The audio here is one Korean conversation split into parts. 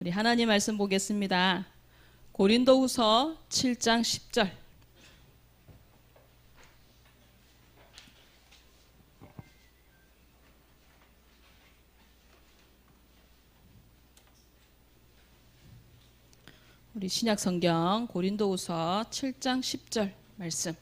우리 하나님 말씀 보겠습니다. 고린도후서 7장 10절. 우리 신약 성경 고린도후서 7장 10절 말씀.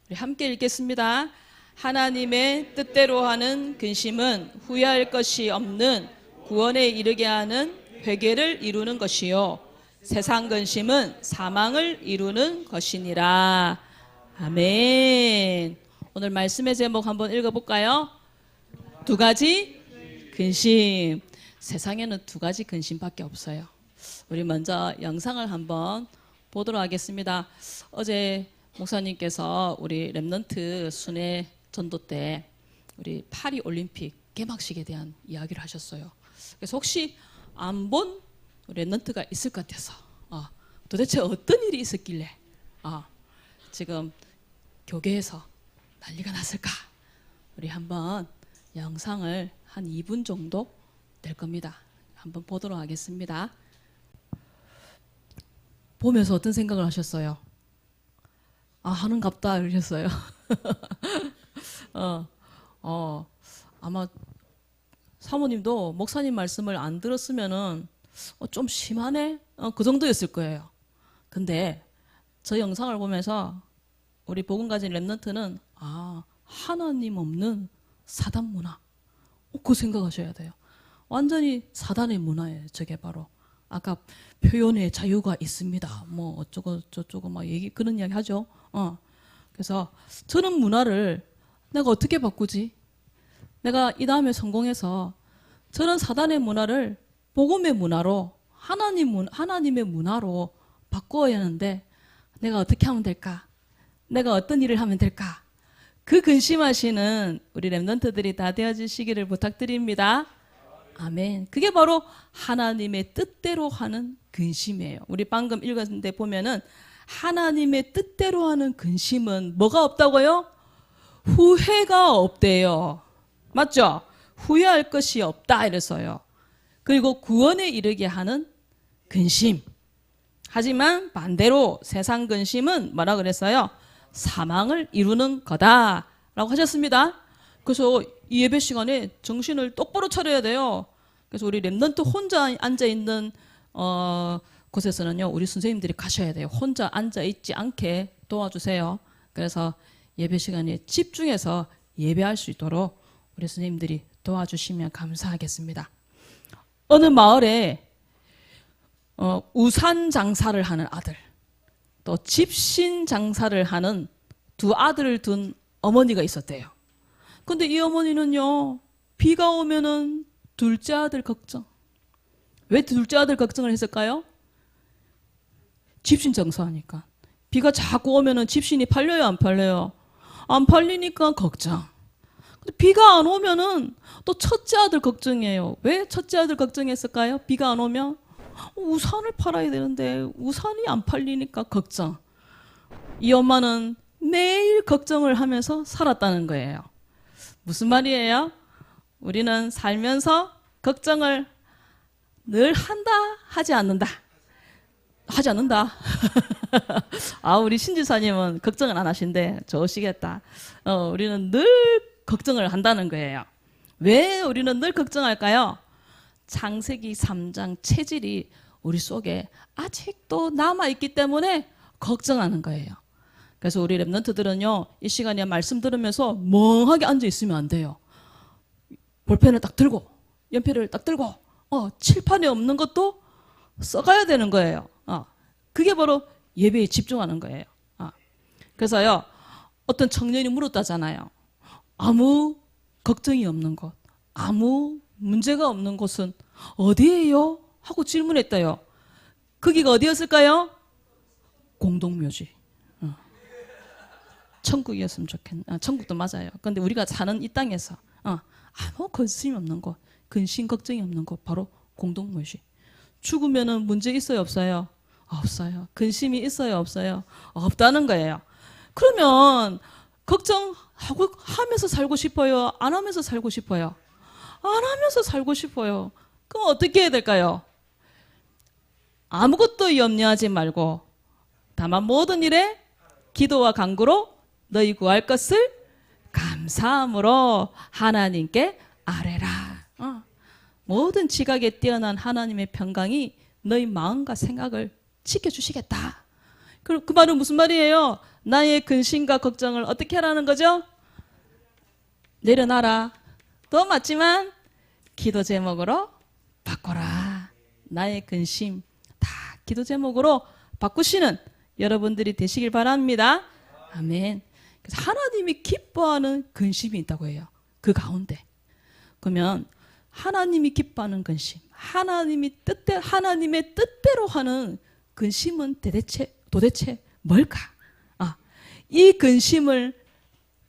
우리 함께 읽겠습니다. 하나님의 뜻대로 하는 근심은 후회할 것이 없는 구원에 이르게 하는 회개를 이루는 것이요 세상 근심은 사망을 이루는 것이니라. 아멘. 오늘 말씀의 제목 한번 읽어볼까요? 두 가지 근심. 세상에는 두 가지 근심밖에 없어요. 우리 먼저 영상을 한번 보도록 하겠습니다. 어제 목사님께서 우리 랩넌트 순회 전도 때 우리 파리 올림픽 개막식에 대한 이야기를 하셨어요. 그래서 혹시 안 본 랩넌트가 있을 것 같아서 도대체 어떤 일이 있었길래 지금 교계에서 난리가 났을까? 우리 한번 영상을 한 2분 정도 될 겁니다. 한번 보도록 하겠습니다. 보면서 어떤 생각을 하셨어요? 하는갑다 이러셨어요. 아마 사모님도 목사님 말씀을 안 들었으면은 좀 심하네? 그 정도였을 거예요. 근데 저 영상을 보면서 우리 복음 가진 랩넌트는 하나님 없는 사단 문화. 그 생각하셔야 돼요. 완전히 사단의 문화예요. 저게 바로 아까 표현의 자유가 있습니다. 뭐 어쩌고 저쩌고 막 그런 이야기 하죠. 그래서 저는 문화를 내가 어떻게 바꾸지? 내가 이 다음에 성공해서 저는 사단의 문화를 복음의 문화로 하나님의 문화로 바꿔야 하는데 내가 어떻게 하면 될까? 내가 어떤 일을 하면 될까? 그 근심하시는 우리 랩넌트들이 다 되어주시기를 부탁드립니다. 아멘. 그게 바로 하나님의 뜻대로 하는 근심이에요. 우리 방금 읽었는데 보면은 하나님의 뜻대로 하는 근심은 뭐가 없다고요? 후회가 없대요. 맞죠? 후회할 것이 없다 이래서요. 그리고 구원에 이르게 하는 근심. 하지만 반대로 세상 근심은 뭐라 그랬어요? 사망을 이루는 거다라고 하셨습니다. 그래서 이 예배 시간에 정신을 똑바로 차려야 돼요. 그래서 우리 랩넌트 혼자 앉아있는 곳에서는요, 우리 선생님들이 가셔야 돼요. 혼자 앉아있지 않게 도와주세요. 그래서 예배 시간에 집중해서 예배할 수 있도록 우리 선생님들이 도와주시면 감사하겠습니다. 어느 마을에 우산 장사를 하는 아들, 또 집신 장사를 하는 두 아들을 둔 어머니가 있었대요. 근데 이 어머니는요, 비가 오면은 둘째 아들 걱정. 왜 둘째 아들 걱정을 했을까요? 집신 장사하니까. 비가 자꾸 오면은 집신이 팔려요, 안 팔려요? 안 팔리니까 걱정. 근데 비가 안 오면은 또 첫째 아들 걱정이에요. 왜 첫째 아들 걱정했을까요? 비가 안 오면 우산을 팔아야 되는데 우산이 안 팔리니까 걱정. 이 엄마는 매일 걱정을 하면서 살았다는 거예요. 무슨 말이에요? 우리는 살면서 걱정을 늘 한다, 하지 않는다. 하지 않는다. 우리 신지사님은 걱정을 안 하신대. 좋으시겠다. 우리는 늘 걱정을 한다는 거예요. 왜 우리는 늘 걱정할까요? 창세기 3장 체질이 우리 속에 아직도 남아있기 때문에 걱정하는 거예요. 그래서 우리 랩넌트들은요, 이 시간에 말씀 들으면서 멍하게 앉아있으면 안 돼요. 볼펜을 딱 들고, 연필을 딱 들고, 칠판에 없는 것도 써가야 되는 거예요. 그게 바로 예배에 집중하는 거예요. 그래서요, 어떤 청년이 물었다잖아요. 아무 걱정이 없는 곳, 아무 문제가 없는 곳은 어디예요? 하고 질문했대요. 거기가 어디였을까요? 공동묘지. 천국이었으면 좋겠네. 천국도 맞아요. 근데 우리가 사는 이 땅에서 아무 근심이 없는 곳, 근심 걱정이 없는 곳, 바로 공동묘지. 죽으면은 문제 있어요, 없어요? 없어요. 근심이 있어요, 없어요? 없다는 거예요. 그러면 걱정 하고 하면서 살고 싶어요? 안 하면서 살고 싶어요? 안 하면서 살고 싶어요. 그럼 어떻게 해야 될까요? 아무것도 염려하지 말고 다만 모든 일에 기도와 간구로 너희 구할 것을 감사함으로 하나님께 아뢰라. 모든 지각에 뛰어난 하나님의 평강이 너희 마음과 생각을 지켜주시겠다. 그 말은 무슨 말이에요? 나의 근심과 걱정을 어떻게 하라는 거죠? 내려놔라. 또 맞지만 기도 제목으로 바꿔라. 나의 근심 다 기도 제목으로 바꾸시는 여러분들이 되시길 바랍니다. 아멘. 그래서 하나님이 기뻐하는 근심이 있다고 해요. 그 가운데. 그러면 하나님이 기뻐하는 근심, 하나님의 뜻대로 하는 근심은 도대체 뭘까? 이 근심을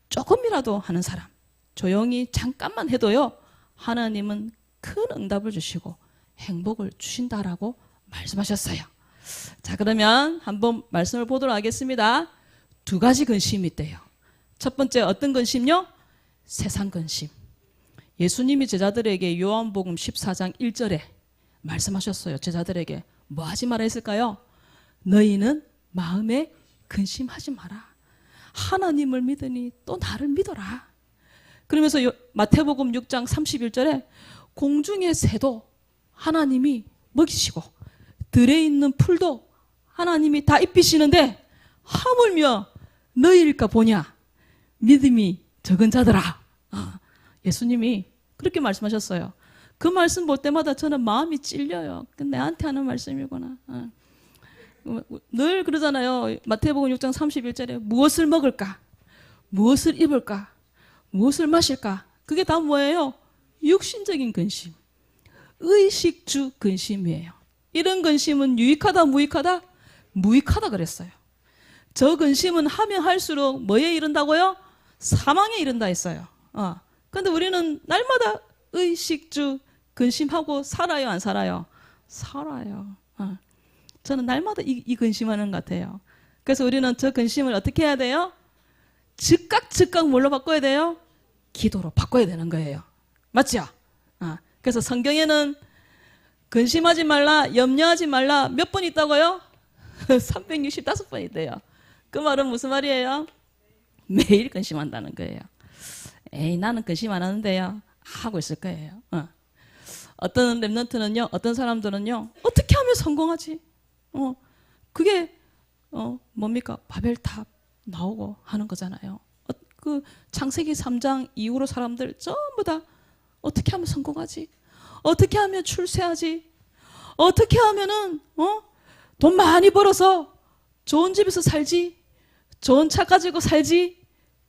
조금이라도 하는 사람, 조용히 잠깐만 해도요, 하나님은 큰 응답을 주시고 행복을 주신다라고 말씀하셨어요. 자, 그러면 한번 말씀을 보도록 하겠습니다. 두 가지 근심이 있대요. 첫 번째 어떤 근심요? 세상 근심. 예수님이 제자들에게 요한복음 14장 1절에 말씀하셨어요. 제자들에게 뭐 하지 마라 했을까요? 너희는 마음에 근심하지 마라. 하나님을 믿으니 또 나를 믿어라. 그러면서 마태복음 6장 31절에 공중의 새도 하나님이 먹이시고 들에 있는 풀도 하나님이 다 입히시는데 하물며 너희일까 보냐 믿음이 적은 자들아. 예수님이 그렇게 말씀하셨어요. 그 말씀 볼 때마다 저는 마음이 찔려요. 내한테 하는 말씀이구나. 늘 그러잖아요. 마태복음 6장 31절에 무엇을 먹을까? 무엇을 입을까? 무엇을 마실까? 그게 다 뭐예요? 육신적인 근심. 의식주 근심이에요. 이런 근심은 유익하다 무익하다? 무익하다 그랬어요. 저 근심은 하면 할수록 뭐에 이른다고요? 사망에 이른다 했어요. 근데 우리는 날마다 의식주 근심하고 살아요, 안 살아요? 살아요. 저는 날마다 이 근심하는 것 같아요. 그래서 우리는 저 근심을 어떻게 해야 돼요? 즉각 뭘로 바꿔야 돼요? 기도로 바꿔야 되는 거예요. 맞죠? 그래서 성경에는 근심하지 말라, 염려하지 말라 몇 번 있다고요? 365번 있대요. 그 말은 무슨 말이에요? 매일 근심한다는 거예요. 에이, 나는 근심 안 하는데요. 하고 있을 거예요. 어떤 랩런트는요, 어떤 사람들은요, 어떻게 하면 성공하지? 그게 뭡니까? 바벨탑 나오고 하는 거잖아요. 그 창세기 3장 이후로 사람들 전부 다 어떻게 하면 성공하지? 어떻게 하면 출세하지? 어떻게 하면은 돈 많이 벌어서 좋은 집에서 살지? 좋은 차 가지고 살지?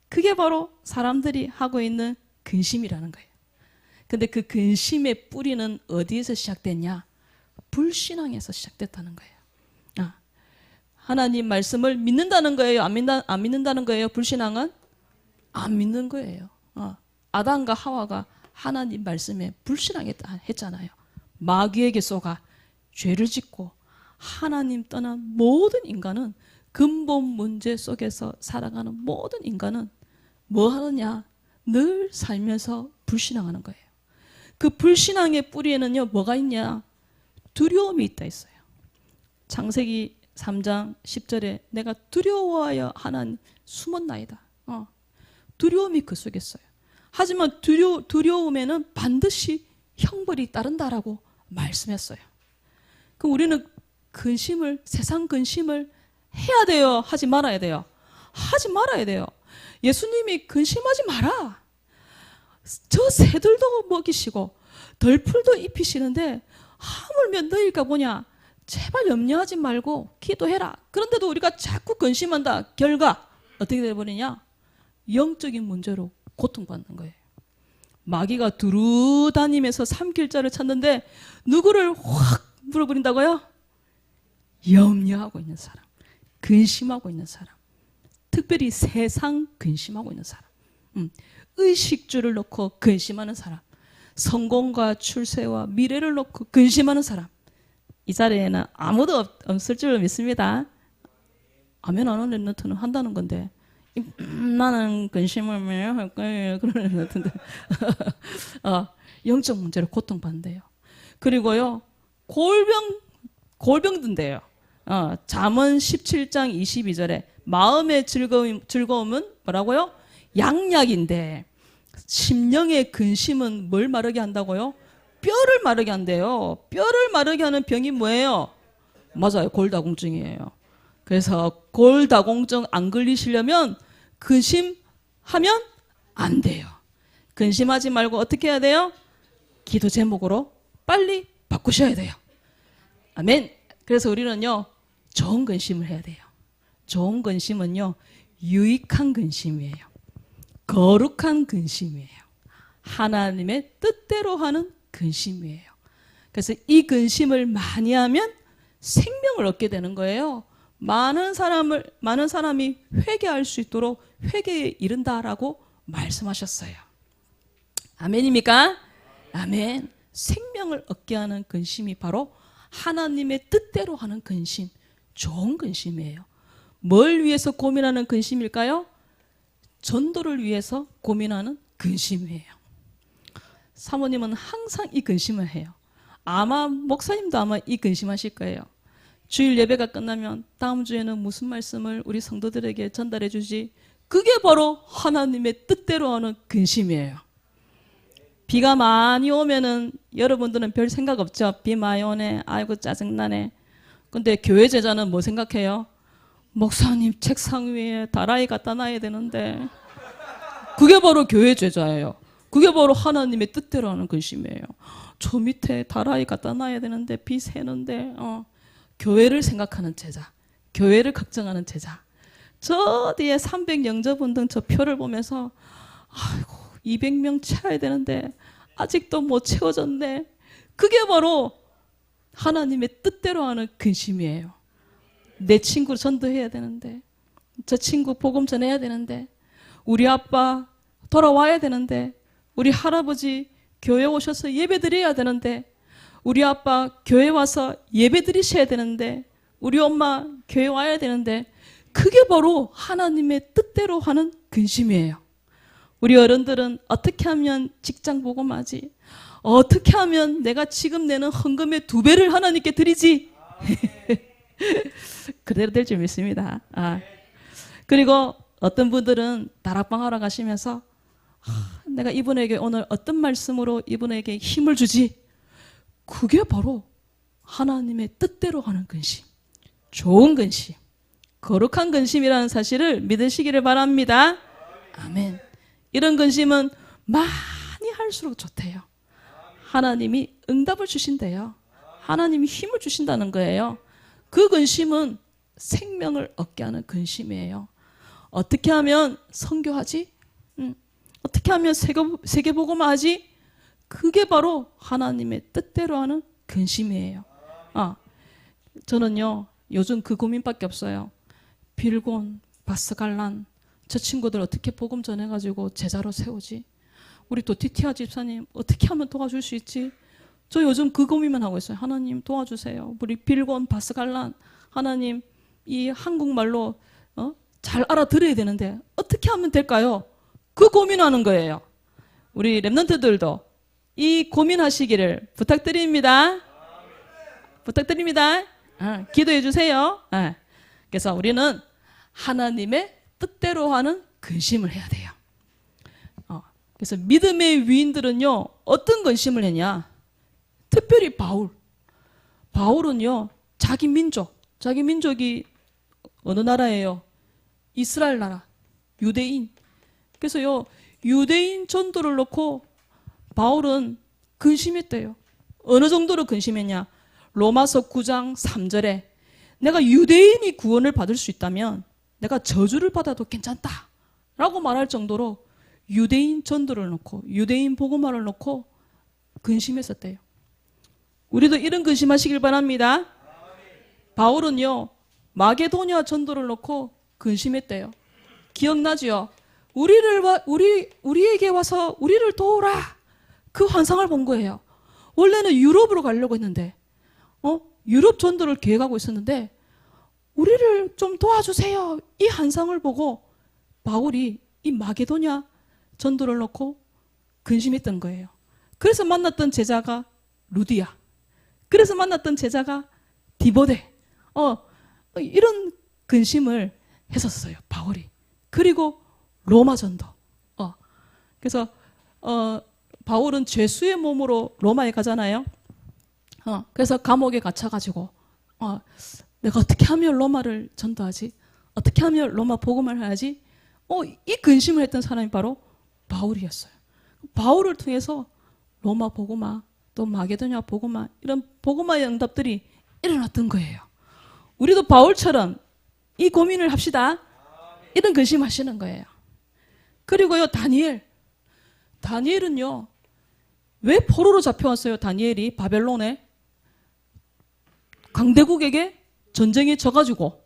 그게 바로 사람들이 하고 있는 근심이라는 거예요. 근데 그 근심의 뿌리는 어디에서 시작됐냐? 불신앙에서 시작됐다는 거예요. 하나님 말씀을 믿는다는 거예요? 안 믿는다는 거예요? 불신앙은? 안 믿는 거예요. 아담과 하와가 하나님 말씀에 불신앙했잖아요. 마귀에게 속아 죄를 짓고 하나님 떠난 모든 인간은 근본 문제 속에서 살아가는 모든 인간은 뭐 하느냐? 늘 살면서 불신앙하는 거예요. 그 불신앙의 뿌리에는요, 뭐가 있냐? 두려움이 있다 했어요. 창세기 3장 10절에 내가 두려워하여 하나님 숨었나이다. 두려움이 그 속에 있어요. 하지만 두려움에는 반드시 형벌이 따른다라고 말씀했어요. 그럼 우리는 세상 근심을 해야 돼요? 하지 말아야 돼요? 하지 말아야 돼요. 예수님이 근심하지 마라. 저 새들도 먹이시고 덜풀도 입히시는데 하물며 너희가 뭐냐? 제발 염려하지 말고 기도해라. 그런데도 우리가 자꾸 근심한다. 결과 어떻게 되어버리냐? 영적인 문제로 고통받는 거예요. 마귀가 두루 다니면서 삼킬자를 찾는데 누구를 확 물어버린다고요? 염려하고 있는 사람, 근심하고 있는 사람, 특별히 세상 근심하고 있는 사람, 의식주를 놓고 근심하는 사람, 성공과 출세와 미래를 놓고 근심하는 사람, 이 자리에는 아무도 없을 줄 믿습니다. 아멘 안 하는 랩런트는 한다는 건데 나는 근심을 왜 할 거예요. 그러는 것 같은데. 영적 문제로 고통받는데요. 그리고요, 골병든대요. 잠언 17장 22절에 마음의 즐거움은 뭐라고요? 양약인데 심령의 근심은 뭘 마르게 한다고요? 뼈를 마르게 한대요. 뼈를 마르게 하는 병이 뭐예요? 맞아요. 골다공증이에요. 그래서 골다공증 안 걸리시려면 근심하면 안 돼요. 근심하지 말고 어떻게 해야 돼요? 기도 제목으로 빨리 바꾸셔야 돼요. 아멘. 그래서 우리는요, 좋은 근심을 해야 돼요. 좋은 근심은요, 유익한 근심이에요. 거룩한 근심이에요. 하나님의 뜻대로 하는 근심이에요. 그래서 이 근심을 많이 하면 생명을 얻게 되는 거예요. 많은 사람이 회개할 수 있도록 회개에 이른다라고 말씀하셨어요. 아멘입니까? 아멘. 생명을 얻게 하는 근심이 바로 하나님의 뜻대로 하는 근심, 좋은 근심이에요. 뭘 위해서 고민하는 근심일까요? 전도를 위해서 고민하는 근심이에요. 사모님은 항상 이 근심을 해요. 아마 목사님도 아마 이 근심하실 거예요. 주일 예배가 끝나면 다음 주에는 무슨 말씀을 우리 성도들에게 전달해 주지? 그게 바로 하나님의 뜻대로 하는 근심이에요. 비가 많이 오면은 여러분들은 별 생각 없죠? 비 많이 오네. 아이고 짜증나네. 근데 교회 제자는 뭐 생각해요? 목사님 책상 위에 다라이 갖다 놔야 되는데. 그게 바로 교회 제자예요. 그게 바로 하나님의 뜻대로 하는 근심이에요. 저 밑에 다라이 갖다 놔야 되는데 비 새는데. 교회를 생각하는 제자, 교회를 걱정하는 제자. 저 뒤에 300 영접운동 저 표를 보면서 아이고 200명 채워야 되는데 아직도 못 채워졌네. 그게 바로 하나님의 뜻대로 하는 근심이에요. 내 친구 전도해야 되는데, 저 친구 복음 전해야 되는데, 우리 아빠 돌아와야 되는데, 우리 할아버지 교회 오셔서 예배 드려야 되는데, 우리 아빠 교회 와서 예배 드리셔야 되는데, 우리 엄마 교회 와야 되는데, 그게 바로 하나님의 뜻대로 하는 근심이에요. 우리 어른들은 어떻게 하면 직장 복음하지? 어떻게 하면 내가 지금 내는 헌금의 2배를 하나님께 드리지? 그대로 될 줄 믿습니다. 그리고 어떤 분들은 다락방 하러 가시면서 내가 이분에게 오늘 어떤 말씀으로 이분에게 힘을 주지? 그게 바로 하나님의 뜻대로 하는 근심, 좋은 근심, 거룩한 근심이라는 사실을 믿으시기를 바랍니다. 아멘. 이런 근심은 많이 할수록 좋대요. 하나님이 응답을 주신대요. 하나님이 힘을 주신다는 거예요. 그 근심은 생명을 얻게 하는 근심이에요. 어떻게 하면 선교하지? 어떻게 하면 세계복음화하지? 그게 바로 하나님의 뜻대로 하는 근심이에요. 저는요 요즘 그 고민밖에 없어요. 빌곤, 바스갈란 저 친구들 어떻게 복음 전해가지고 제자로 세우지? 우리 또 티티아 집사님 어떻게 하면 도와줄 수 있지? 저 요즘 그 고민만 하고 있어요. 하나님 도와주세요. 우리 빌곤, 바스갈란 하나님 이 한국말로 잘 알아들어야 되는데 어떻게 하면 될까요? 그 고민하는 거예요. 우리 랩런트들도 이 고민하시기를 부탁드립니다. 부탁드립니다. 기도해 주세요. 그래서 우리는 하나님의 뜻대로 하는 근심을 해야 돼요. 그래서 믿음의 위인들은요 어떤 근심을 했냐? 특별히 바울은요 자기 민족이 어느 나라예요? 이스라엘 나라, 유대인. 그래서요 유대인 전도를 놓고 바울은 근심했대요. 어느 정도로 근심했냐? 로마서 9장 3절에 내가 유대인이 구원을 받을 수 있다면 내가 저주를 받아도 괜찮다 라고 말할 정도로 유대인 전도를 놓고 유대인 복음화를 놓고 근심했었대요. 우리도 이런 근심하시길 바랍니다. 바울은요 마게도니아 전도를 놓고 근심했대요. 기억나지요? 우리에게 와서 우리를 도우라 그 환상을 본 거예요. 원래는 유럽으로 가려고 했는데 유럽 전도를 계획하고 있었는데 우리를 좀 도와주세요 이 환상을 보고 바울이 이 마게도냐 전도를 놓고 근심했던 거예요. 그래서 만났던 제자가 루디아, 그래서 만났던 제자가 디모데, 이런 근심을 했었어요, 바울이. 그리고 로마 전도. 그래서 바울은 죄수의 몸으로 로마에 가잖아요. 그래서 감옥에 갇혀가지고 내가 어떻게 하면 로마를 전도하지? 어떻게 하면 로마 복음을 해야지? 이 근심을 했던 사람이 바로 바울이었어요. 바울을 통해서 로마 복음화, 또 마게도냐 복음화, 이런 복음화의 응답들이 일어났던 거예요. 우리도 바울처럼 이 고민을 합시다. 이런 근심하시는 거예요. 그리고요, 다니엘은요, 왜 포로로 잡혀왔어요? 다니엘이 바벨론에 강대국에게 전쟁에 져가지고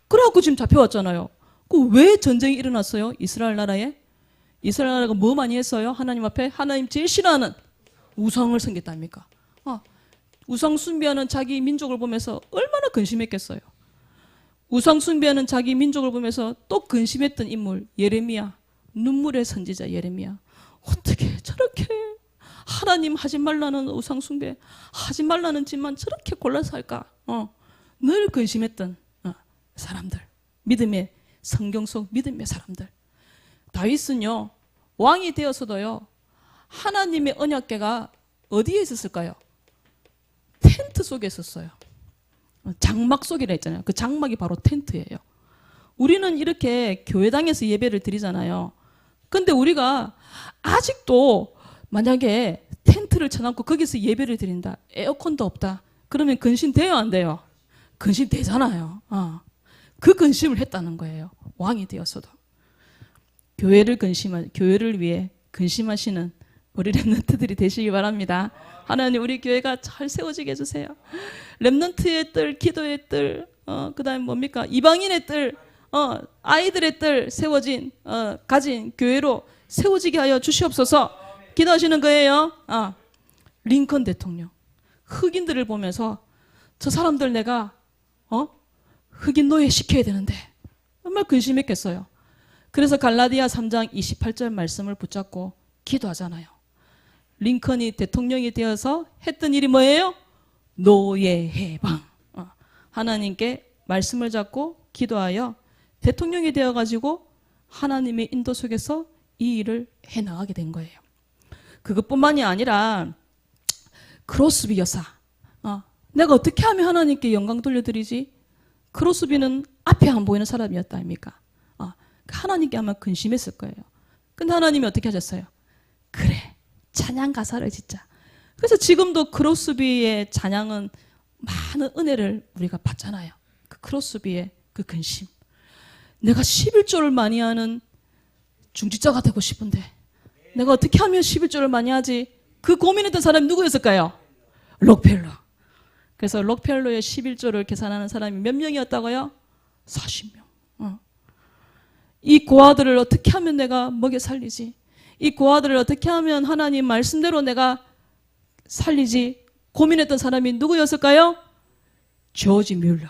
그래갖고 지금 잡혀왔잖아요. 왜 전쟁이 일어났어요? 이스라엘 나라에? 이스라엘 나라가 뭐 많이 했어요? 하나님 앞에 하나님 제일 싫어하는 우상을 섬겼답니까? 우상 숭배하는 자기 민족을 보면서 얼마나 근심했겠어요. 우상 숭배하는 자기 민족을 보면서 또 근심했던 인물 예레미야, 눈물의 선지자 예레미야. 어떻게 저렇게 하나님 하지 말라는 우상 숭배, 하지 말라는 짓만 저렇게 골라서 할까? 늘 근심했던 사람들, 믿음의 성경 속 믿음의 사람들. 다윗은요, 왕이 되어서도요, 하나님의 언약궤가 어디에 있었을까요? 텐트 속에 있었어요. 장막 속이라 했잖아요. 그 장막이 바로 텐트예요. 우리는 이렇게 교회당에서 예배를 드리잖아요. 근데 우리가 아직도 만약에 텐트를 쳐놓고 거기서 예배를 드린다, 에어컨도 없다, 그러면 근심돼요, 안 돼요? 근심되잖아요. 그 근심을 했다는 거예요, 왕이 되어서도. 교회를 위해 근심하시는 우리 렘넌트들이 되시기 바랍니다. 하나님, 우리 교회가 잘 세워지게 해주세요. 렘넌트의 뜰, 기도의 뜰, 그 다음에 뭡니까? 이방인의 뜰, 아이들의 뜰 세워진, 가진 교회로 세워지게 하여 주시옵소서. 기도하시는 거예요. 링컨 대통령. 흑인들을 보면서 저 사람들 내가, 흑인 노예 시켜야 되는데, 정말 근심했겠어요. 그래서 갈라디아 3장 28절 말씀을 붙잡고 기도하잖아요. 링컨이 대통령이 되어서 했던 일이 뭐예요? 노예 해방. 하나님께 말씀을 잡고 기도하여 대통령이 되어가지고 하나님의 인도 속에서 이 일을 해나가게 된 거예요. 그것뿐만이 아니라 크로스비 여사. 내가 어떻게 하면 하나님께 영광 돌려드리지? 크로스비는 앞에 안 보이는 사람이었다 아닙니까? 하나님께 아마 근심했을 거예요. 근데 하나님이 어떻게 하셨어요? 그래, 찬양 가사를 짓자. 그래서 지금도 크로스비의 찬양은 많은 은혜를 우리가 받잖아요. 그 크로스비의 그 근심. 내가 11조를 많이 하는 중지자가 되고 싶은데 내가 어떻게 하면 11조를 많이 하지? 그 고민했던 사람이 누구였을까요? 록펠러. 그래서 록펠러의 11조를 계산하는 사람이 몇 명이었다고요? 40명. 이 고아들을 어떻게 하면 내가 먹여 살리지? 이 고아들을 어떻게 하면 하나님 말씀대로 내가 살리지? 고민했던 사람이 누구였을까요? 조지 뮬러.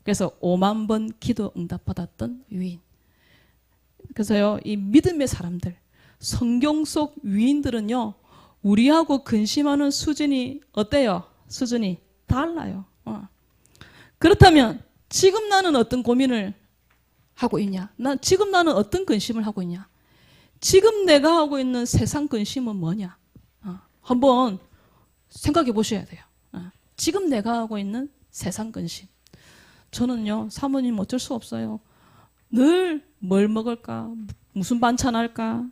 그래서 5만 번 기도 응답받았던 위인. 그래서요, 이 믿음의 사람들, 성경 속 위인들은요, 우리하고 근심하는 수준이 어때요? 수준이 달라요. 그렇다면 지금 나는 어떤 고민을 하고 있냐? 지금 나는 어떤 근심을 하고 있냐? 지금 내가 하고 있는 세상 근심은 뭐냐? 한번 생각해 보셔야 돼요. 지금 내가 하고 있는 세상 근심. 저는요, 사모님 어쩔 수 없어요. 늘 뭘 먹을까? 무슨 반찬 할까?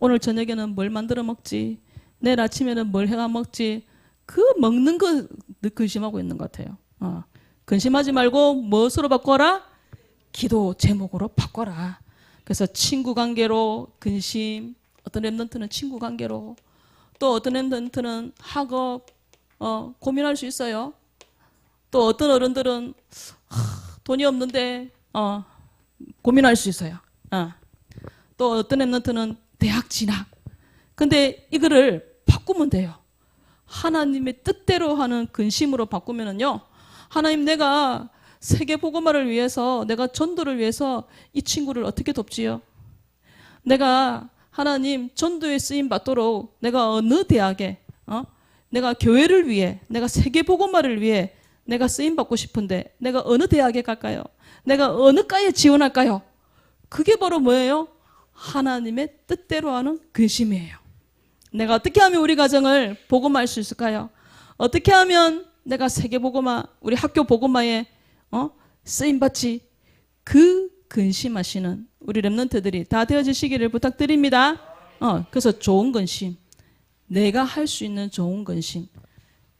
오늘 저녁에는 뭘 만들어 먹지? 내일 아침에는 뭘 해가 먹지? 그 먹는 거 근심하고 있는 것 같아요. 근심하지 말고 무엇으로 바꿔라? 기도 제목으로 바꿔라. 그래서 친구 관계로 근심, 어떤 렘넌트는 친구 관계로, 또 어떤 렘넌트는 학업, 고민할 수 있어요. 또 어떤 어른들은 돈이 없는데 고민할 수 있어요. 또 어떤 렘넌트는 대학 진학. 근데 이거를 바꾸면 돼요. 하나님의 뜻대로 하는 근심으로 바꾸면은요, 하나님 내가 세계 복음화를 위해서, 내가 전도를 위해서 이 친구를 어떻게 돕지요? 내가 하나님 전도에 쓰임 받도록 내가 어느 대학에, 내가 교회를 위해, 내가 세계 복음화를 위해 내가 쓰임 받고 싶은데 내가 어느 대학에 갈까요? 내가 어느 과에 지원할까요? 그게 바로 뭐예요? 하나님의 뜻대로 하는 근심이에요. 내가 어떻게 하면 우리 가정을 복음화할 수 있을까요? 어떻게 하면 내가 세계 복음화, 우리 학교 복음화에 쓰임 받지? 그 근심하시는 우리 렘넌트들이 다 되어지시기를 부탁드립니다. 그래서 좋은 근심, 내가 할 수 있는 좋은 근심,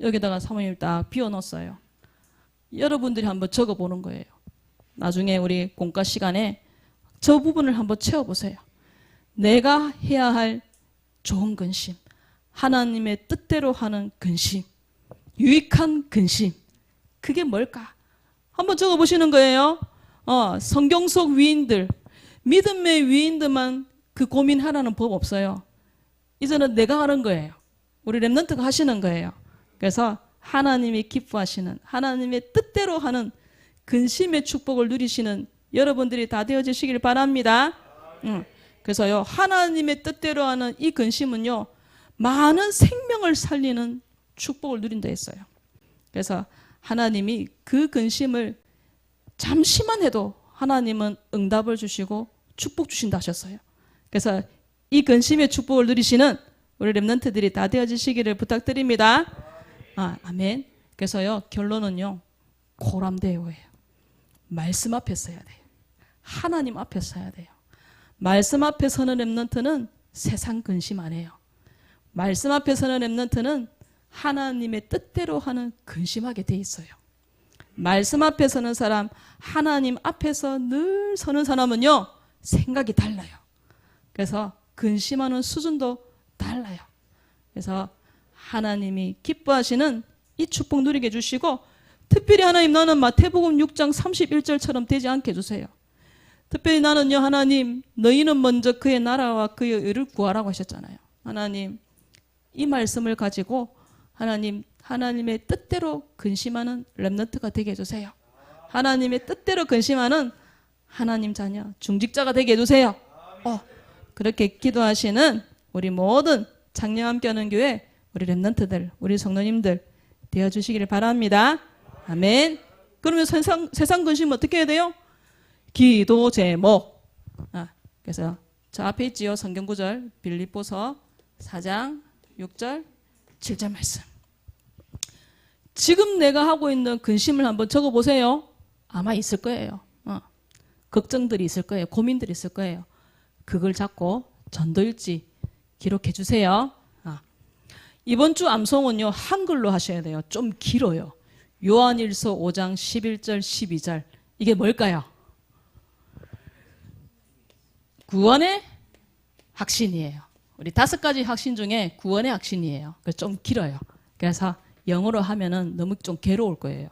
여기다가 사모님 딱 비워놓았어요. 여러분들이 한번 적어보는 거예요. 나중에 우리 공과 시간에 저 부분을 한번 채워보세요. 내가 해야 할 좋은 근심, 하나님의 뜻대로 하는 근심, 유익한 근심, 그게 뭘까? 한번 적어보시는 거예요. 성경 속 위인들, 믿음의 위인들만 그 고민하라는 법 없어요. 이제는 내가 하는 거예요. 우리 렘넌트가 하시는 거예요. 그래서 하나님이 기뻐하시는, 하나님의 뜻대로 하는 근심의 축복을 누리시는 여러분들이 다 되어지시길 바랍니다. 그래서요, 하나님의 뜻대로 하는 이 근심은요, 많은 생명을 살리는 축복을 누린다 했어요. 그래서 하나님이 그 근심을 잠시만 해도 하나님은 응답을 주시고 축복 주신다 하셨어요. 그래서 이 근심의 축복을 누리시는 우리 렘넌트들이 다 되어지시기를 부탁드립니다. 아멘. 그래서요, 결론은요, 고람대오예요. 말씀 앞에 서야 돼요. 하나님 앞에 서야 돼요. 말씀 앞에 서는 렘넌트는 세상 근심 안 해요. 말씀 앞에 서는 렘넌트는 하나님의 뜻대로 하는 근심하게 돼 있어요. 말씀 앞에 서는 사람, 하나님 앞에서 늘 서는 사람은요, 생각이 달라요. 그래서 근심하는 수준도 달라요. 그래서 하나님이 기뻐하시는 이 축복 누리게 해주시고, 특별히 하나님, 나는 마태복음 6장 31절처럼 되지 않게 해주세요. 특별히 나는요, 하나님, 너희는 먼저 그의 나라와 그의 의를 구하라고 하셨잖아요. 하나님, 이 말씀을 가지고 하나님의 뜻대로 근심하는 렘넌트가 되게 해주세요. 하나님의 뜻대로 근심하는 하나님 자녀, 중직자가 되게 해주세요. 그렇게 기도하시는 우리 모든 장래 함께하는 교회 우리 렘넌트들, 우리 성도님들 되어주시기를 바랍니다. 아멘. 그러면 세상 근심 어떻게 해야 돼요? 기도 제목. 그래서 저 앞에 있지요. 성경 구절 빌립보서 4장 6절 7절 말씀. 지금 내가 하고 있는 근심을 한번 적어보세요. 아마 있을 거예요. 걱정들이 있을 거예요. 고민들이 있을 거예요. 그걸 잡고 전도일지 기록해 주세요. 이번 주 암송은요, 한글로 하셔야 돼요. 좀 길어요. 요한일서 5장 11절 12절. 이게 뭘까요? 구원의 확신이에요. 우리 5가지 확신 중에 구원의 확신이에요. 그래서 좀 길어요. 그래서 영어로 하면은 너무 좀 괴로울 거예요.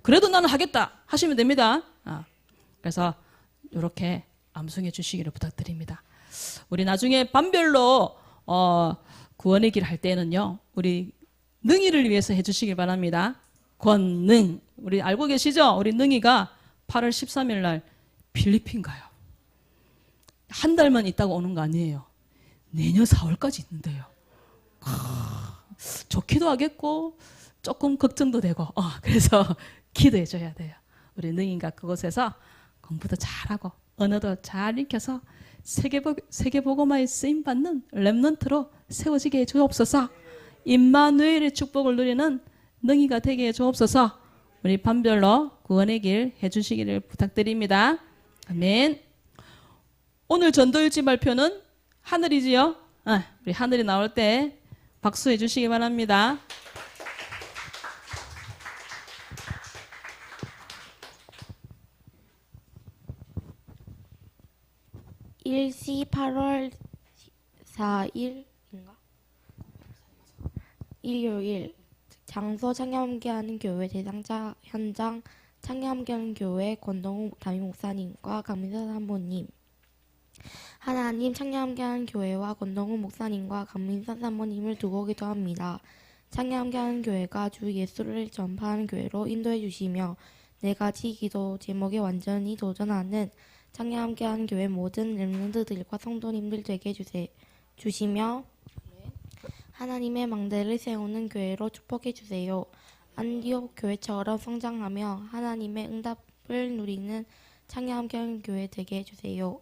그래도 나는 하겠다 하시면 됩니다. 그래서 이렇게 암송해 주시기를 부탁드립니다. 우리 나중에 반별로 구원의 길 할 때는요, 우리 능이를 위해서 해주시길 바랍니다. 권능, 우리 알고 계시죠? 우리 능이가 8월 13일 날 필리핀 가요. 한 달만 있다가 오는 거 아니에요. 내년 4월까지 있는데요. 좋기도 하겠고 조금 걱정도 되고, 그래서 기도해 줘야 돼요. 우리 능이가 그곳에서 공부도 잘하고 언어도 잘 익혀서 세계복음화에 쓰임받는 렘넌트로 세워지게 해 주옵소서. 임마누엘의 축복을 누리는 능이가 되게 해 주옵소서. 우리 반별로 구원의 길 해주시기를 부탁드립니다. 아멘. 오늘 전도일지 발표는 하늘이지요. 우리 하늘이 나올 때 박수해 주시기 바랍니다. 일시 8월 4일인가? 일요일 장소 창녀함께하는 교회 대상자 현장 창녀함께하는 교회 권동우 담임 목사님과 강민서 사모님. 하나님 창녀함께하는 교회와 권동우 목사님과 강민서 사모님을 두고 기도합니다. 창녀함께하는 교회가 주 예수를 전파하는 교회로 인도해 주시며 4가지 기도 제목에 완전히 도전하는 창야 함께하는 교회 모든 렘넌트들과 성도님들 되게 주시며 하나님의 망대를 세우는 교회로 축복해 주세요. 안디옥 교회처럼 성장하며 하나님의 응답을 누리는 창야 함께하는 교회 되게 해주세요.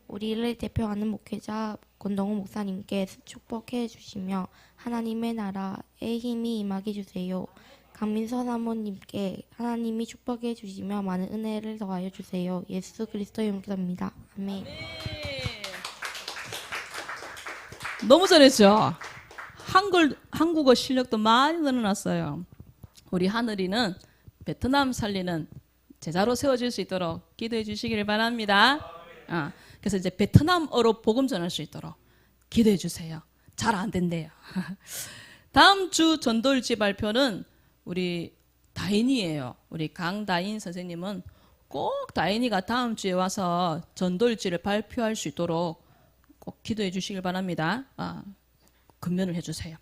우리를 대표하는 목회자 권동우 목사님께 축복해 주시며 하나님의 나라의 힘이 임하게 주세요. 강민서 사모님께 하나님이 축복해 주시며 많은 은혜를 더하여 주세요. 예수 그리스도의 이름으로 기도합니다. 아멘. 너무 잘했죠? 한국어 실력도 많이 늘어났어요. 우리 하늘이는 베트남 살리는 제자로 세워질 수 있도록 기도해 주시기를 바랍니다. 그래서 이제 베트남어로 복음 전할 수 있도록 기도해 주세요. 잘 안 된대요. 다음 주 전도일지 발표는 우리 다인이에요. 우리 강다인 선생님은 꼭 다인이가 다음 주에 와서 전도일지를 발표할 수 있도록 꼭 기도해 주시길 바랍니다. 근면을 해주세요.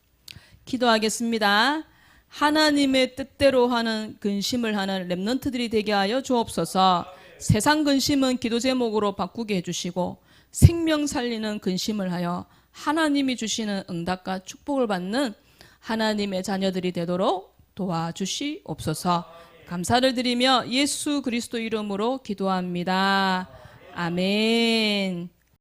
기도하겠습니다. 하나님의 뜻대로 하는 근심을 하는 렘넌트들이 되게 하여 주옵소서. 세상 근심은 기도 제목으로 바꾸게 해주시고 생명 살리는 근심을 하여 하나님이 주시는 응답과 축복을 받는 하나님의 자녀들이 되도록 도와주시옵소서. 감사를 드리며 예수 그리스도 이름으로 기도합니다. 아멘.